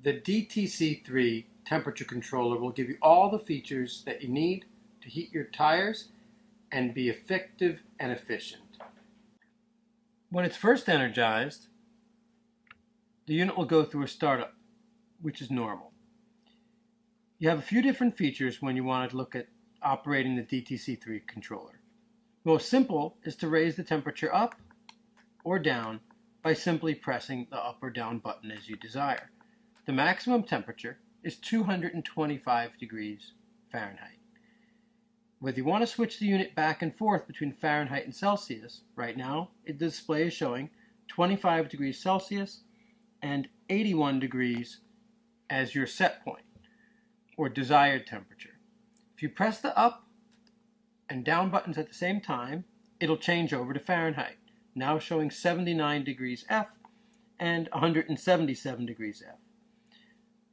The DTC3 temperature controller will give you all the features that you need to heat your tires and be effective and efficient. When it's first energized, the unit will go through a startup, which is normal. You have a few different features when you want to look at operating the DTC3 controller. The most simple is to raise the temperature up or down by simply pressing the up or down button as you desire. The maximum temperature is 225 degrees Fahrenheit. Whether you want to switch the unit back and forth between Fahrenheit and Celsius, right now the display is showing 25 degrees Celsius and 81 degrees as your set point or desired temperature. If you press the up and down buttons at the same time, it'll change over to Fahrenheit, now showing 79 degrees F and 177 degrees F.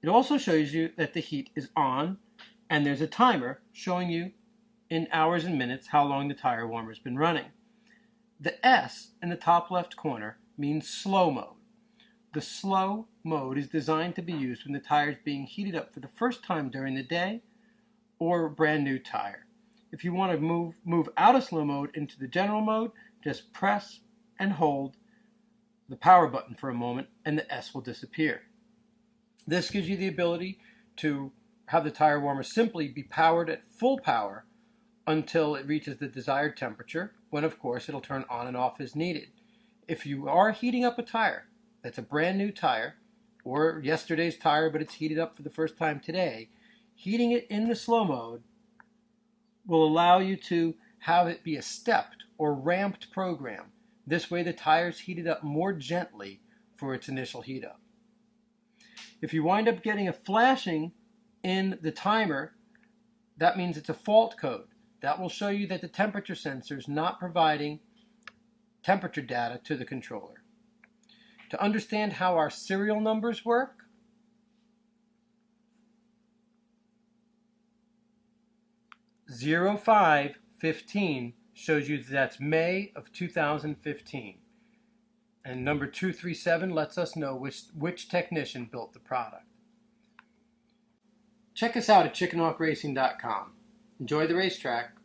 It also shows you that the heat is on, and there's a timer showing you in hours and minutes how long the tire warmer's been running. The S in the top left corner means slow mode. The slow mode is designed to be used when the tire is being heated up for the first time during the day or a brand new tire. If you want to move out of slow mode into the general mode, just press and hold the power button for a moment and the S will disappear. This gives you the ability to have the tire warmer simply be powered at full power until it reaches the desired temperature, when of course it'll turn on and off as needed. If you are heating up a tire that's a brand new tire, or yesterday's tire but it's heated up for the first time today, heating it in the slow mode will allow you to have it be a stepped or ramped program. This way the tire's heated up more gently for its initial heat up. If you wind up getting a flashing in the timer, that means it's a fault code. That will show you that the temperature sensor is not providing temperature data to the controller. To understand how our serial numbers work, (0515) shows you that's May of 2015. And number 237 lets us know which technician built the product. Check us out at chickenhawkracing.com. Enjoy the racetrack.